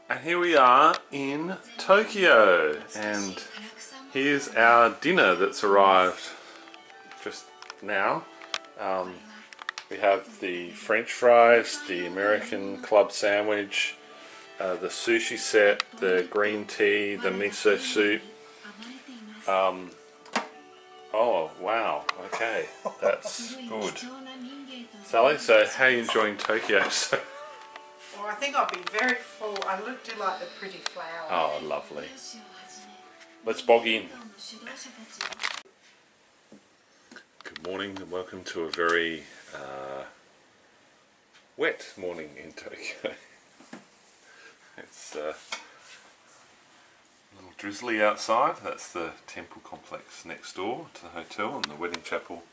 And here we are in Tokyo, and here's our dinner that's arrived just now. We have the French fries, the American club sandwich, the sushi set, the green tea, the miso soup. Oh wow, okay, that's good. Sally, so how are you enjoying Tokyo? Well, I think I'll be very full. I do like the pretty flower. Oh, lovely. Let's bog in. Good morning and welcome to a very wet morning in Tokyo. It's a little drizzly outside. That's the temple complex next door to the hotel, and the wedding chapel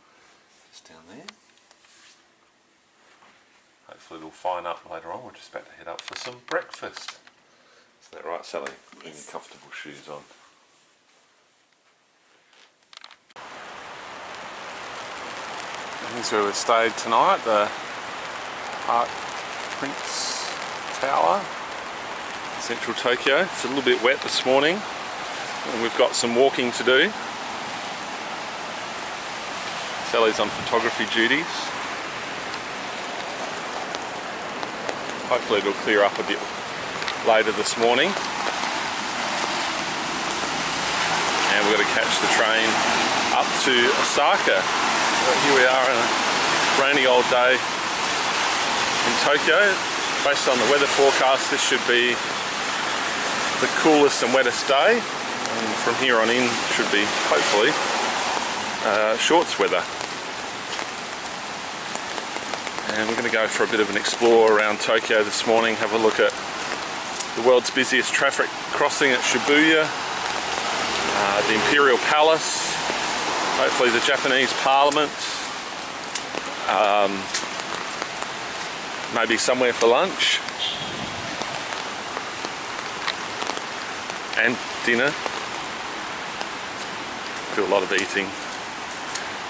is down there. Hopefully it'll fine up later on. We're just about to head up for some breakfast. Is that right, Sally? Putting your comfortable shoes on. Here's where we've stayed tonight, the Park Prince Tower, central Tokyo. It's a little bit wet this morning and we've got some walking to do. Sally's on photography duties. Hopefully it'll clear up a bit later this morning. And we've got to catch the train up to Osaka. Here we are on a rainy old day in Tokyo. Based on the weather forecast, this should be the coolest and wettest day. And from here on in should be, hopefully, shorts weather. And we're going to go for a bit of an explore around Tokyo this morning, have a look at the world's busiest traffic crossing at Shibuya, the Imperial Palace, hopefully the Japanese Parliament, maybe somewhere for lunch and dinner. Do a lot of eating.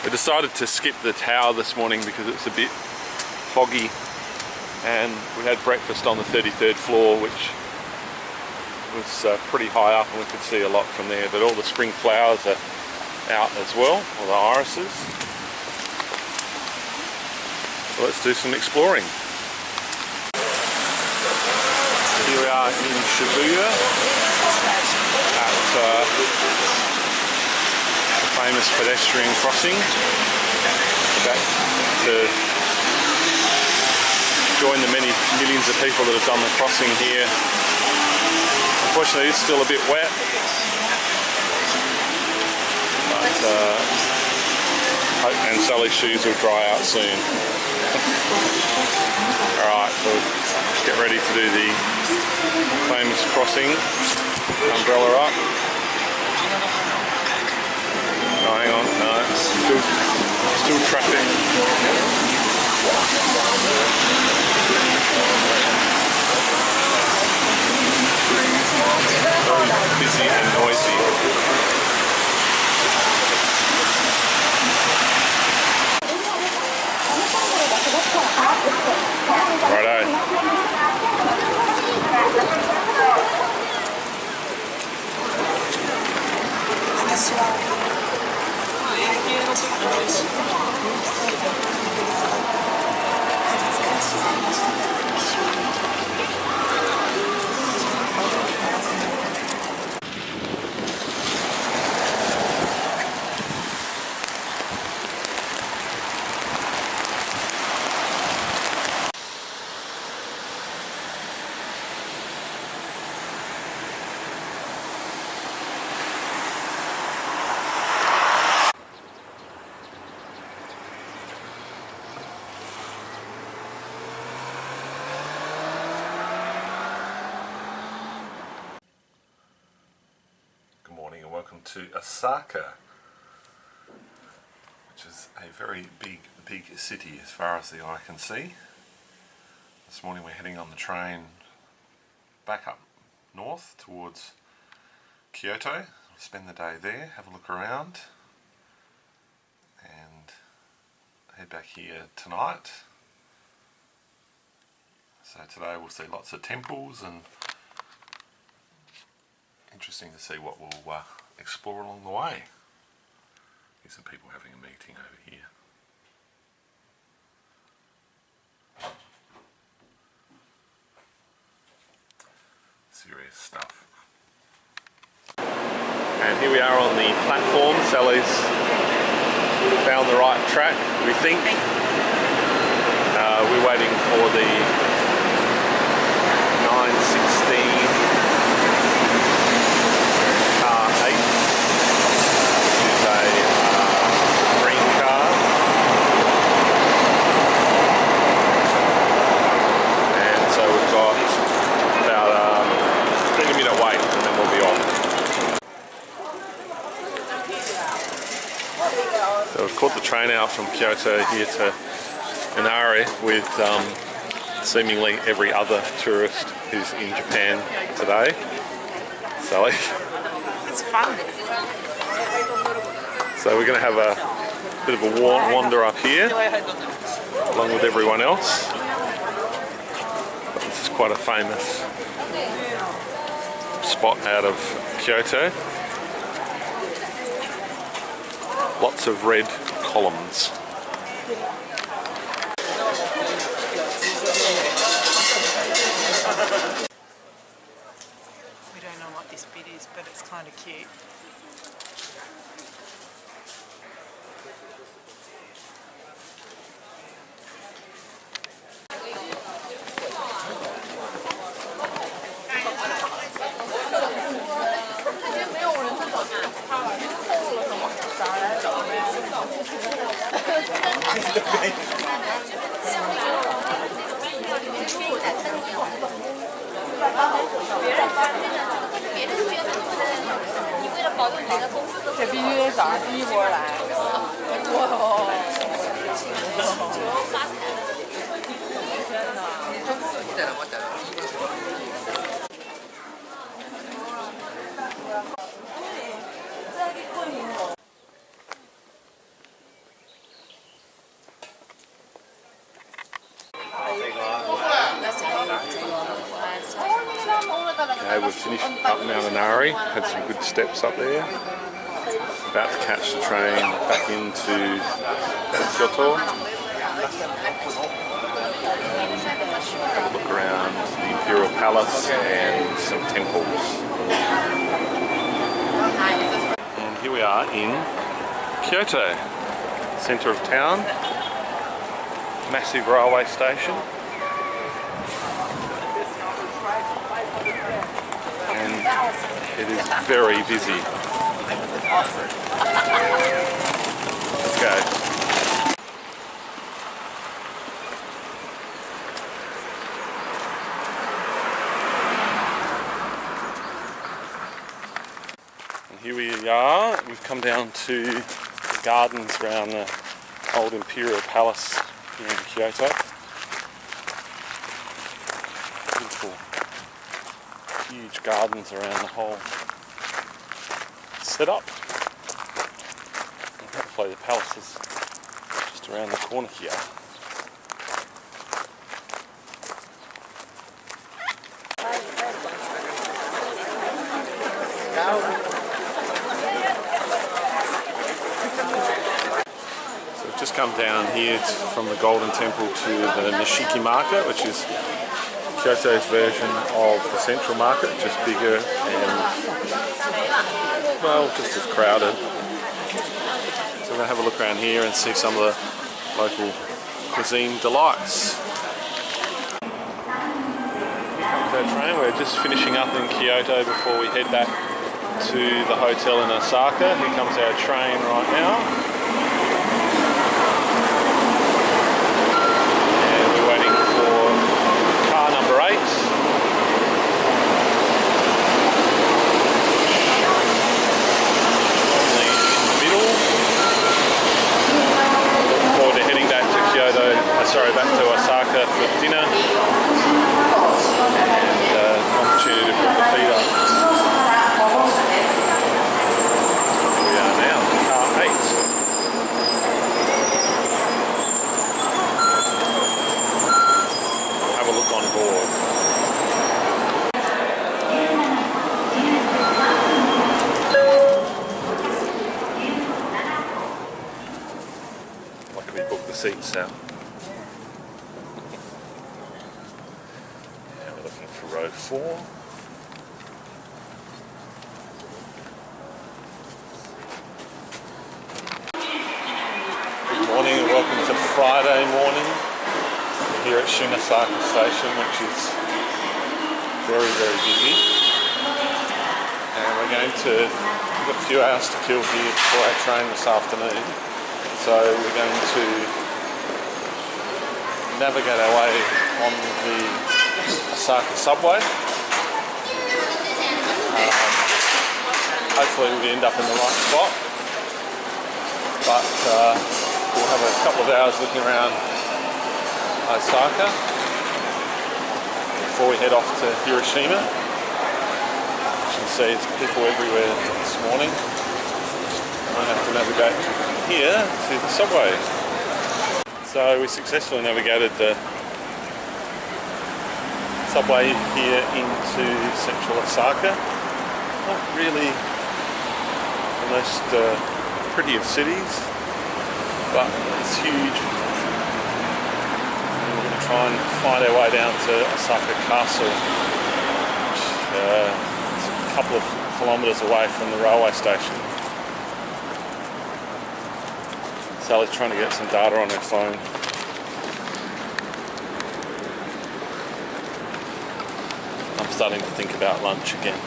We decided to skip the tower this morning because it's a bit foggy, and we had breakfast on the 33rd floor, which was pretty high up and we could see a lot from there, but all the spring flowers are out as well, all the irises. So let's do some exploring. Here we are in Shibuya at the famous pedestrian crossing. Back to join the many millions of people that have done the crossing here. Unfortunately it's still a bit wet, but and Sally's shoes will dry out soon. Alright, we'll get ready to do the famous crossing. Umbrella up. Oh, hang on, no, still traffic. Very busy and noisy. Welcome to Osaka, which is a very big city as far as the eye can see. This morning we're heading on the train back up north towards Kyoto. We'll spend the day there, have a look around, and head back here tonight. So today we'll see lots of temples and interesting to see what we'll explore along the way. Here's some people having a meeting over here. Serious stuff. And here we are on the platform. Sally's found the right track, we think. We're waiting for the 916 car 8, which is a green car. And so we've got about 30-minute wait and then we'll be on. So we've caught the train out from Kyoto here to Inari with seemingly every other tourist who's in Japan today. Sally? It's fun. So we're going to have a bit of a wander up here along with everyone else. But this is quite a famous spot out of Kyoto. Lots of red columns. We don't know what this bit is, but it's kind of cute. Okay, we've finished up Mount Inari, had some good steps up there. About to catch the train back into Kyoto. Have a look around the Imperial Palace and some temples. And here we are in Kyoto, centre of town. Massive railway station. And it is very busy. Let's go. And here we are. We've come down to the gardens around the old Imperial Palace here in Kyoto. Beautiful, huge gardens around the whole setup. And hopefully the palace is just around the corner here. So we've just come down here from the Golden Temple to the Nishiki Market, which is Kyoto's version of the Central Market, just bigger and, well, just as crowded. So we're going to have a look around here and see some of the local cuisine delights. Here comes our train. We're just finishing up in Kyoto before we head back to the hotel in Osaka. Here comes our train right now. And we're waiting for car number 8. Only in the middle. Looking forward to heading back to back to Osaka for dinner. And opportunity to put the feet up. Here we are now, car 8. seats out. Now we're looking for row 4. Good morning and welcome to Friday morning. We're here at Shimasaka Station, which is very, very busy. And we've got a few hours to kill here before our train this afternoon. So we're going to navigate our way on the Osaka subway. Hopefully we end up in the right spot. But we'll have a couple of hours looking around Osaka before we head off to Hiroshima. As you can see, there's people everywhere this morning. I have to navigate here to the subway. So we successfully navigated the subway here into central Osaka. Not really the most pretty of cities, but it's huge. And we're going to try and find our way down to Osaka Castle, which is a couple of kilometres away from the railway station. Sally's trying to get some data on her phone. I'm starting to think about lunch again.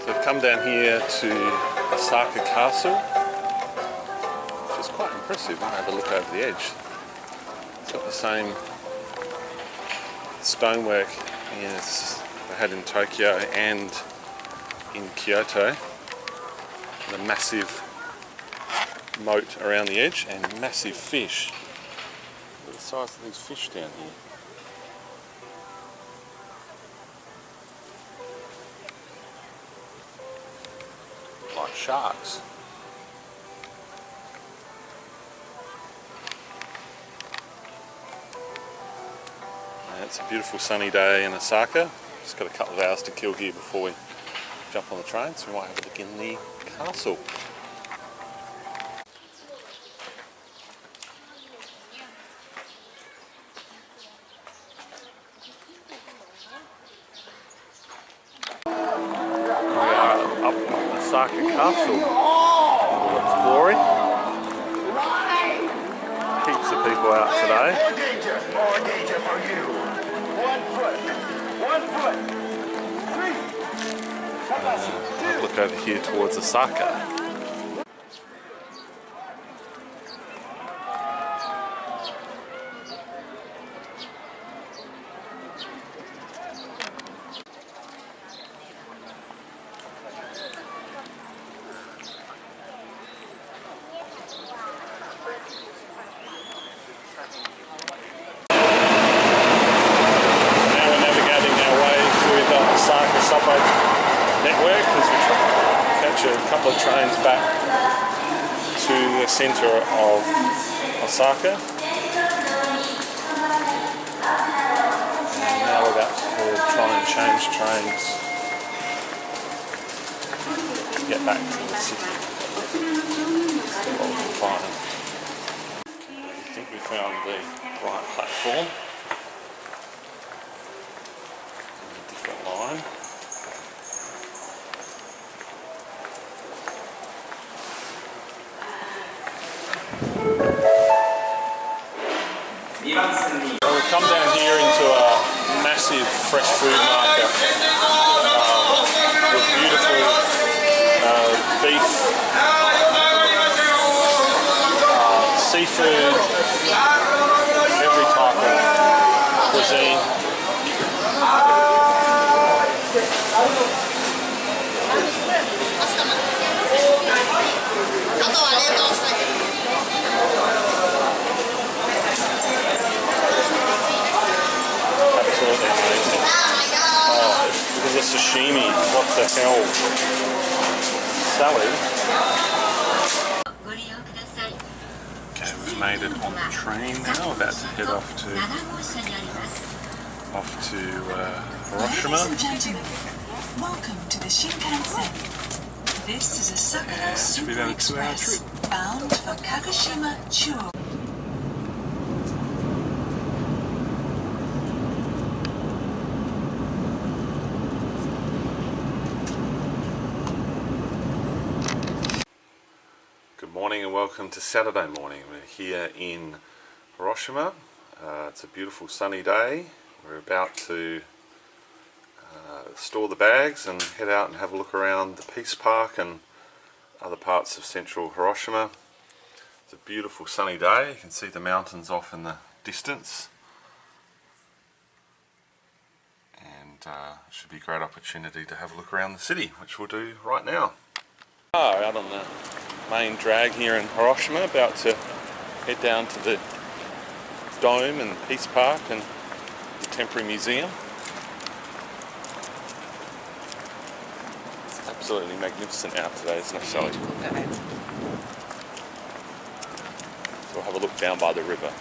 So I've come down here to Osaka Castle, which is quite impressive. I'll have a look over the edge. It's got the same stonework as they had in Tokyo and in Kyoto, and a massive moat around the edge and massive fish. Look at the size of these fish down here. Like sharks. And it's a beautiful sunny day in Osaka. Just got a couple of hours to kill here before we jump on the train, so we might have a look in the castle. We are up at Osaka Castle. All its glory. Heaps of people out today. More danger for you. 1 foot. 3. I'll look over here towards Osaka. Subway network as we catch a couple of trains back to the centre of Osaka. And now we're about to try and change trains to get back to the city. See what we can find. I think we found the right platform. A different line. So we've come down here into a massive fresh food market with beautiful beef, seafood, every type of cuisine. Absolutely amazing. Oh, look at the sashimi. What the hell? Salad. Okay, we've made it on the train now. About to head off to Hiroshima. Ladies and gentlemen, welcome to the Shinkansen. This is a Sakura Super about a 2-hour Express bound for Kagoshima Chuo. Good morning and welcome to Saturday morning. We're here in Hiroshima. It's a beautiful sunny day. We're about to store the bags and head out and have a look around the Peace Park and other parts of central Hiroshima. It's a beautiful sunny day. You can see the mountains off in the distance, and it should be a great opportunity to have a look around the city, which we'll do right now. Out on the main drag here in Hiroshima, about to head down to the Dome and Peace Park and the Temporary Museum. It's absolutely magnificent out today, isn't it, Sally? So we'll have a look down by the river.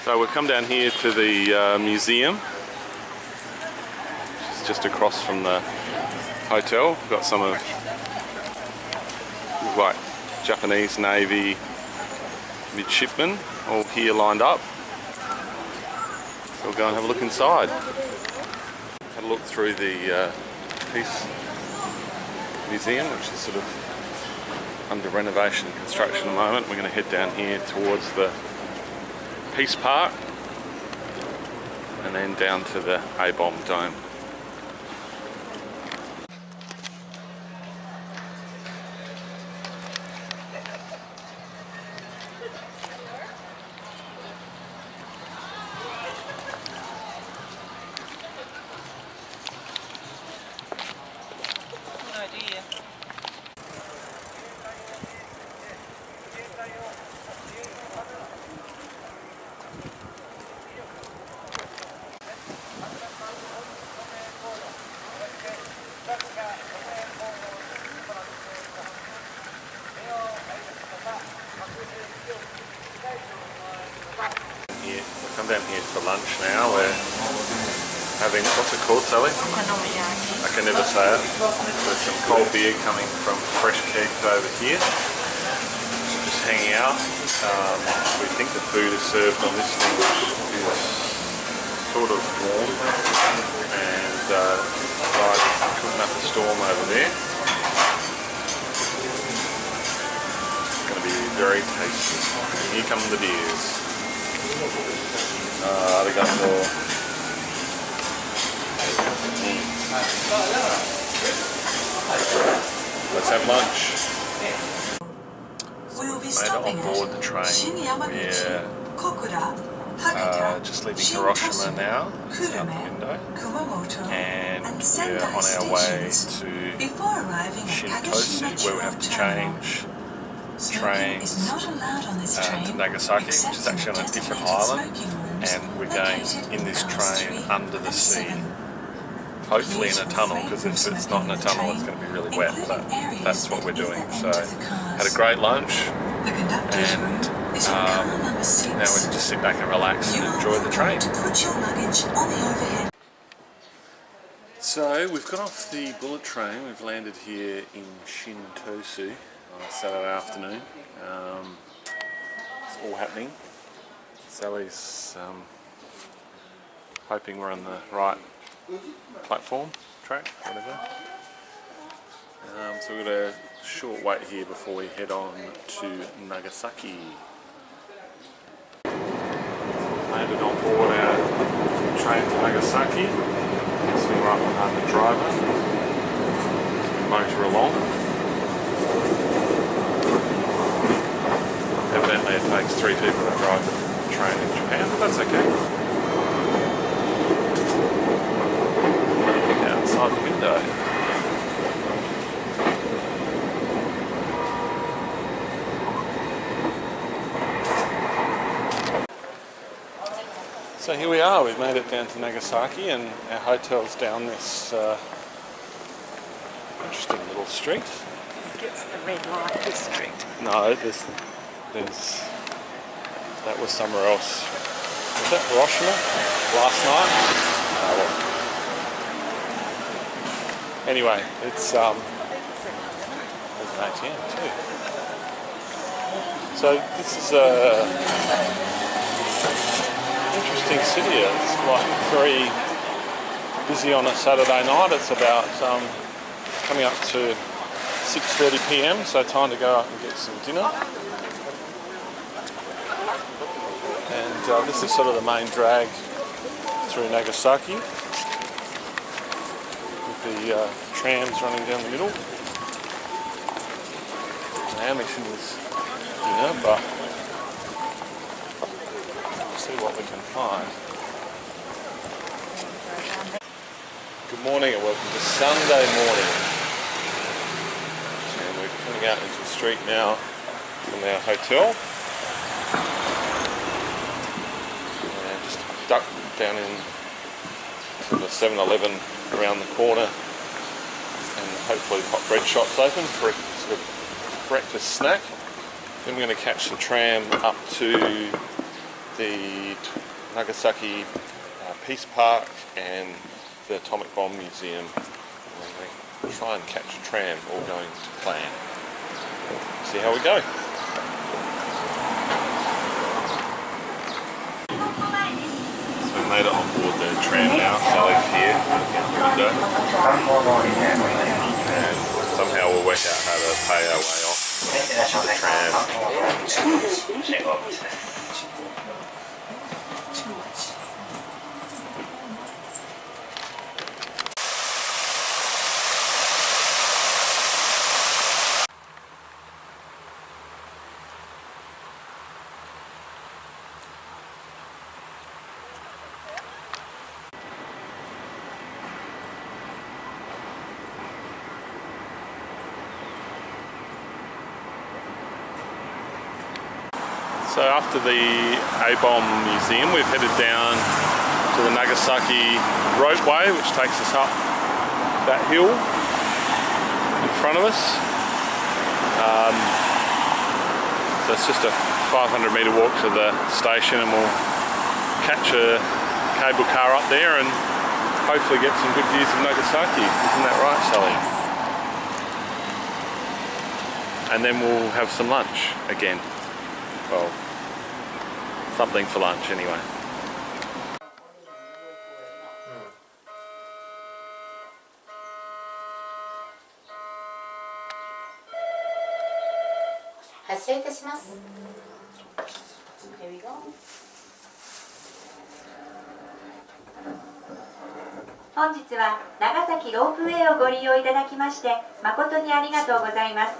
So we've come down here to the museum, which is just across from the hotel. We've got some of like Japanese Navy midshipmen all here lined up. So we'll go and have a look inside. Had a look through the Peace Museum, which is sort of under renovation and construction at the moment. We're going to head down here towards the Peace Park and then down to the A-Bomb Dome. Come down here for lunch now. We're having, what's it called, Sally? I can never say it. There's some cold beer coming from Fresh Kegs over here. Just hanging out. We think the food is served on this thing, which is sort of warm, and right, cooking up a storm over there. It's going to be very tasty. Here come the beers. Let's have lunch. We'll be Made it stopping on board the at train. Shinyamaguchi, Kokura, Hagata, Just leaving Hiroshima Shin-Tosu, now. It's out the Kurume, window. Kumamoto, And and we're Sendai on our way stations to before arriving at Shin-Tosu, Kagoshima where we have to Chuo Terminal. change Smoking trains is not allowed on this train, to Nagasaki, which except is in actually on a the different designated island, smoking rooms and we're going located in this cars train 3 under the and sea. 7. Hopefully in Please a tunnel, refrain because from if it's smoking not in a in the tunnel it's train, going to be really wet, but including areas that's what at we're doing. either So end of the cars. had a great lunch, The conductor's and room is in car number 6. now we can just sit back and relax You and are enjoy the train. welcome to put your luggage on the overhead. So we've got off the bullet train. We've landed here in Shin-Tosu on a Saturday afternoon. It's all happening. Sally's hoping we're on the right platform, track, whatever. So we've got a short wait here before we head on to Nagasaki. Landed on board our train to Nagasaki. Sitting right behind the driver. We motor along. Evidently it takes 3 people to drive the train in Japan, but that's okay. Outside the window. So here we are, we've made it down to Nagasaki, and our hotel's down this interesting little street. It's the red light district. No, there's that was somewhere else. Was that Hiroshima last night? Anyway, it's there's an ATM too. So this is a interesting city. It's like very busy on a Saturday night. It's about coming up to 6:30 p.m. so time to go out and get some dinner. And this is sort of the main drag through Nagasaki, with the trams running down the middle. And our mission is dinner, but we'll see what we can find. Good morning and welcome to Sunday morning. And we're coming out into the street now from our hotel. And just ducked down in the 7-Eleven around the corner, and hopefully the hot bread shop's open for a sort of breakfast snack. Then we're going to catch the tram up to the Nagasaki Peace Park and the Atomic Bomb Museum. And we try and catch a tram, all going to plan. See how we go. So we made it on board the tram now. Sally's here looking out the window. And somehow we'll work out how to pay our way off the tram. So after the A-Bomb Museum, we've headed down to the Nagasaki Ropeway, which takes us up that hill in front of us. So it's just a 500 metre walk to the station, and we'll catch a cable car up there and hopefully get some good views of Nagasaki. Isn't that right, Sally? And then we'll have some lunch again. Well, something for lunch anyway. Here we go. 本日は長崎ロープウェイをご利用いただきまして誠にありがとうございます。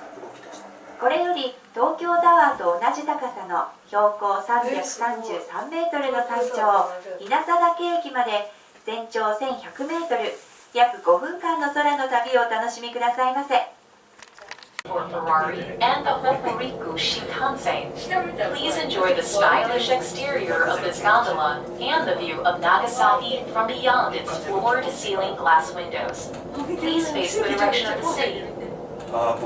これより東京タワーと同じ高さの標高333メートルの山頂稲佐岳駅まで全長1100メートル約5分間の空の旅をお楽しみくださいませ。 For Ferrari and the Hokuriku Shinkansen. Please enjoy the stylish exterior of this gondola and the view of Nagasaki from beyond its floor-to-ceiling glass windows. Please face the direction of the city. I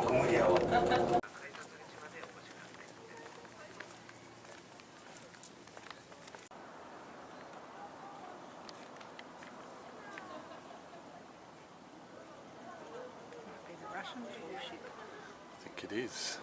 think it is.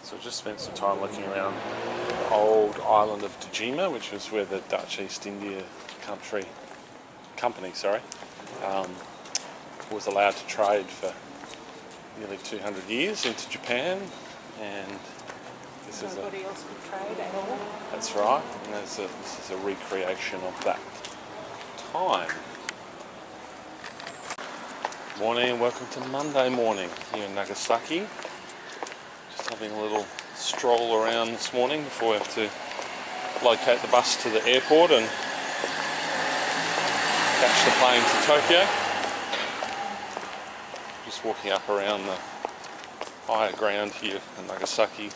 So I just spent some time looking around the old island of Tajima, which was where the Dutch East India Company was allowed to trade for nearly 200 years into Japan, and this is Nobody else could trade at all. That's right, and this is a recreation of that time. Morning and welcome to Monday morning here in Nagasaki. Just having a little stroll around this morning before we have to locate the bus to the airport and catch the plane to Tokyo. Just walking up around the higher ground here in Nagasaki,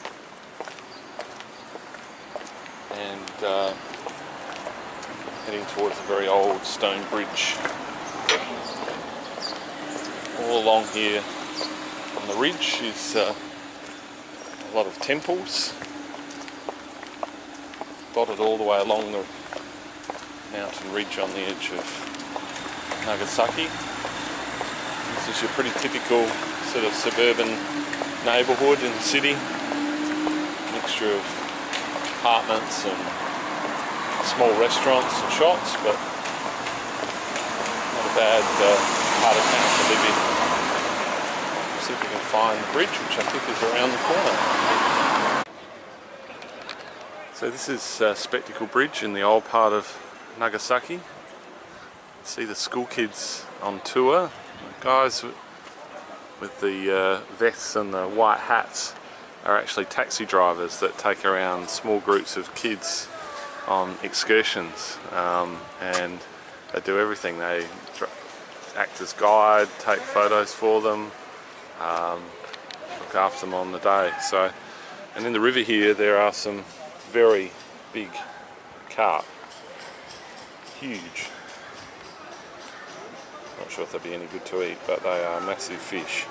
and heading towards a very old stone bridge. All along here on the ridge is a lot of temples, dotted all the way along the mountain ridge on the edge of Nagasaki. This is your pretty typical sort of suburban neighbourhood in the city, mixture of apartments and small restaurants and shops, but not a bad part of town to live in. See if we can find the bridge, which I think is around the corner. So this is Spectacle Bridge in the old part of Nagasaki. See the school kids on tour. The guys with the vests and the white hats are actually taxi drivers that take around small groups of kids on excursions, and they do everything. They act as guide, take photos for them, look after them on the day. So, and in the river here there are some very big carp, huge. Not sure if they'd be any good to eat, but they are massive fish.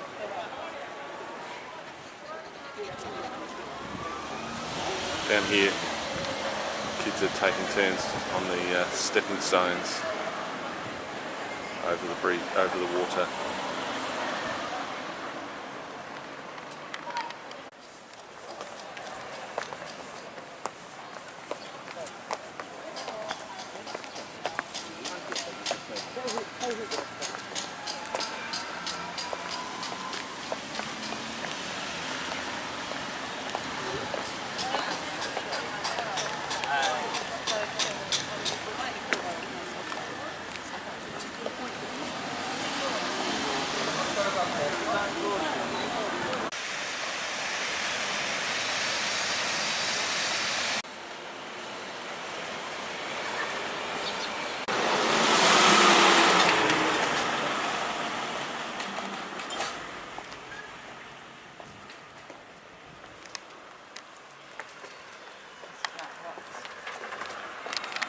Down here, kids are taking turns on the stepping stones over the bridge, over the water.